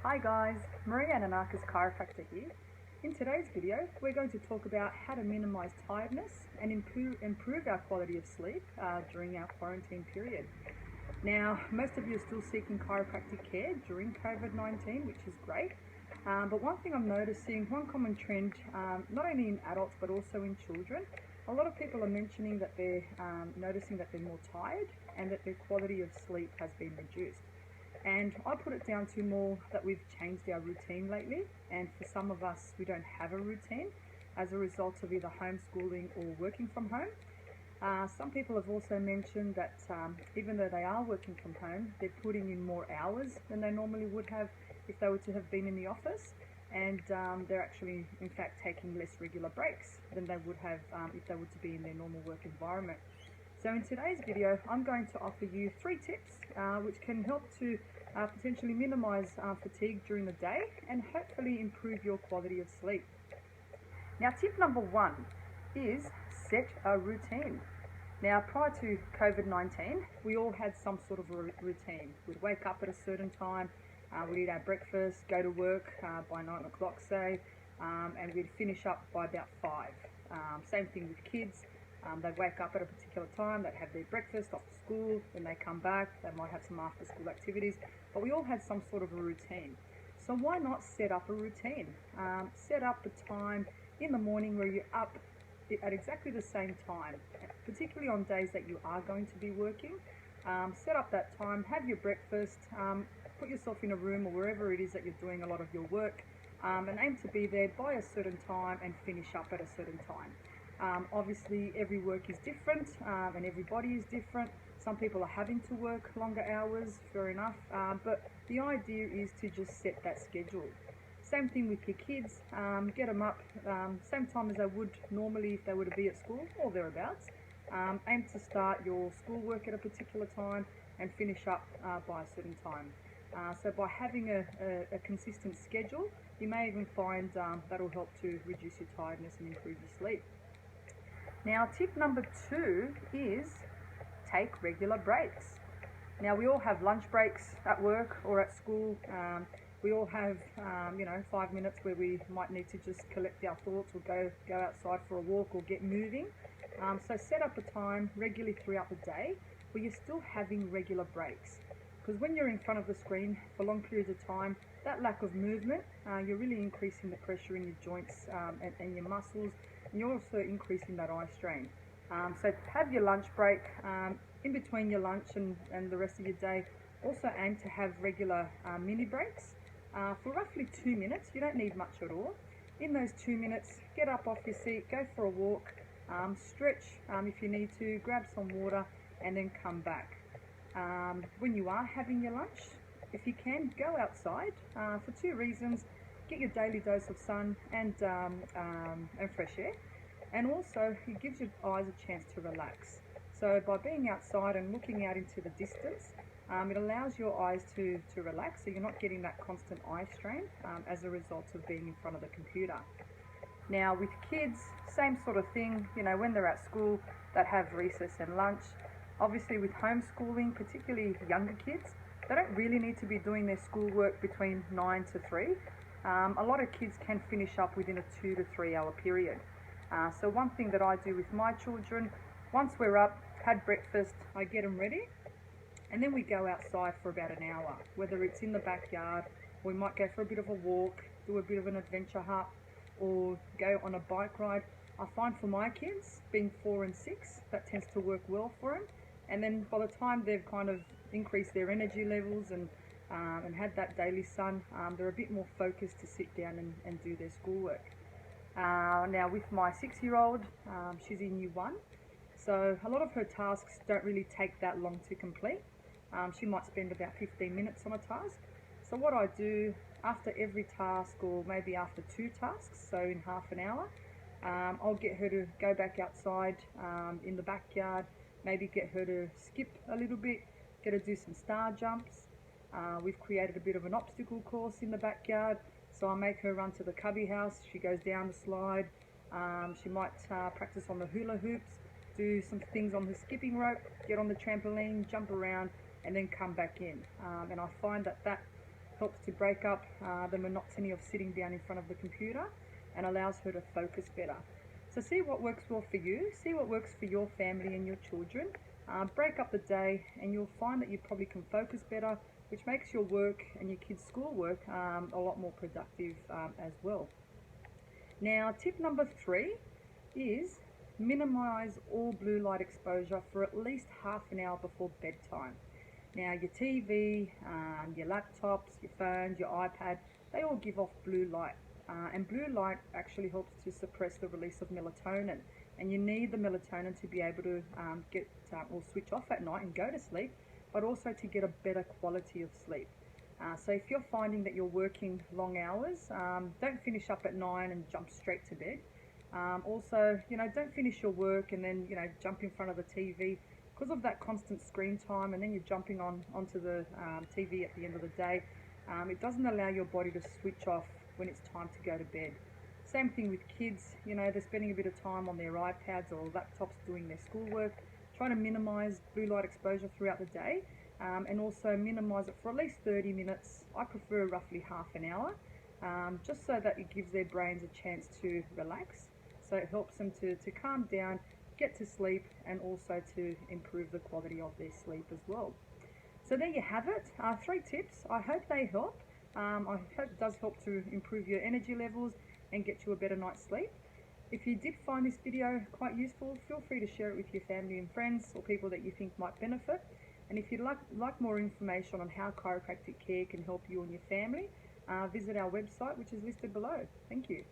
Hi guys, Maria and Anaka's Chiropractor here. In today's video, we're going to talk about how to minimize tiredness and improve our quality of sleep during our quarantine period. Now, most of you are still seeking chiropractic care during COVID-19, which is great. But one thing I'm noticing, one common trend, not only in adults but also in children, a lot of people are mentioning that they're noticing that they're more tired and that their quality of sleep has been reduced. And I put it down to more that we've changed our routine lately, and for some of us we don't have a routine as a result of either homeschooling or working from home. Some people have also mentioned that even though they are working from home, they're putting in more hours than they normally would have if they were to have been in the office, and they're actually in fact taking less regular breaks than they would have if they were to be in their normal work environment. So in today's video, I'm going to offer you 3 tips which can help to potentially minimize fatigue during the day and hopefully improve your quality of sleep. Now, tip number 1 is set a routine. Now, prior to COVID-19, we all had some sort of a routine. We'd wake up at a certain time, we'd eat our breakfast, go to work by 9 o'clock, say, and we'd finish up by about 5. Same thing with kids. They'd wake up at a particular time, they'd have their breakfast off to school, then they come back, they might have some after school activities, but we all had some sort of a routine. So why not set up a routine? Set up a time in the morning where you're up at exactly the same time, particularly on days that you are going to be working. Set up that time, have your breakfast, put yourself in a room or wherever it is that you're doing a lot of your work, and aim to be there by a certain time and finish up at a certain time. Obviously every work is different and everybody is different. Some people are having to work longer hours, fair enough, but the idea is to just set that schedule. Same thing with your kids, get them up same time as they would normally if they were to be at school or thereabouts. Aim to start your schoolwork at a particular time and finish up by a certain time. So by having a consistent schedule, you may even find that'll help to reduce your tiredness and improve your sleep. Now, tip number 2 is take regular breaks. Now, we all have lunch breaks at work or at school. We all have, 5 minutes where we might need to just collect our thoughts or go outside for a walk or get moving. So set up a time regularly throughout the day where you're still having regular breaks. Because when you're in front of the screen for long periods of time, that lack of movement, you're really increasing the pressure in your joints and your muscles, and you're also increasing that eye strain. So have your lunch break. In between your lunch and the rest of your day, also aim to have regular mini breaks for roughly 2 minutes. You don't need much at all. In those 2 minutes, get up off your seat, go for a walk, stretch if you need to, grab some water, and then come back. When you are having your lunch, if you can, go outside for 2 reasons. Get your daily dose of sun and fresh air, and also it gives your eyes a chance to relax. So by being outside and looking out into the distance, it allows your eyes to relax, so you're not getting that constant eye strain as a result of being in front of the computer. Now with kids, same sort of thing, when they're at school, they have recess and lunch. Obviously with homeschooling, particularly younger kids, they don't really need to be doing their schoolwork between 9 to 3. A lot of kids can finish up within a 2 to 3 hour period. So one thing that I do with my children, once we're up, had breakfast, I get them ready, and then we go outside for about an hour, whether it's in the backyard, we might go for a bit of a walk, do a bit of an adventure hop, or go on a bike ride. I find for my kids, being 4 and 6, that tends to work well for them. And then by the time they've kind of increased their energy levels and had that daily sun, they're a bit more focused to sit down and do their schoolwork. Now with my 6-year-old, she's in year 1, so a lot of her tasks don't really take that long to complete. She might spend about 15 minutes on a task. So what I do after every task, or maybe after 2 tasks, so in half an hour, I'll get her to go back outside in the backyard, maybe get her to skip a little bit, get her to do some star jumps. We've created a bit of an obstacle course in the backyard, so I make her run to the cubby house. She goes down the slide. She might practice on the hula hoops, do some things on the skipping rope, get on the trampoline, jump around, and then come back in. And I find that helps to break up the monotony of sitting down in front of the computer and allows her to focus better. So see what works well for you, see what works for your family and your children. Break up the day and you'll find that you probably can focus better, which makes your work and your kids' schoolwork a lot more productive as well. Now, tip number 3 is minimize all blue light exposure for at least half an hour before bedtime. Now, your TV, your laptops, your phones, your iPad, they all give off blue light. And blue light actually helps to suppress the release of melatonin. And you need the melatonin to be able to get or switch off at night and go to sleep, but also to get a better quality of sleep. So if you're finding that you're working long hours, don't finish up at 9 and jump straight to bed. Also, don't finish your work and then, jump in front of the TV. Because of that constant screen time, and then you're jumping onto the TV at the end of the day, it doesn't allow your body to switch off when it's time to go to bed. Same thing with kids, they're spending a bit of time on their iPads or laptops doing their schoolwork. Try to minimize blue light exposure throughout the day, and also minimize it for at least 30 minutes. I prefer roughly half an hour, just so that it gives their brains a chance to relax. So it helps them to calm down, get to sleep, and also to improve the quality of their sleep as well. So there you have it, 3 tips. I hope they help. I hope it does help to improve your energy levels and get you a better night's sleep. If you did find this video quite useful, feel free to share it with your family and friends or people that you think might benefit. And if you'd like more information on how chiropractic care can help you and your family, visit our website, which is listed below. Thank you.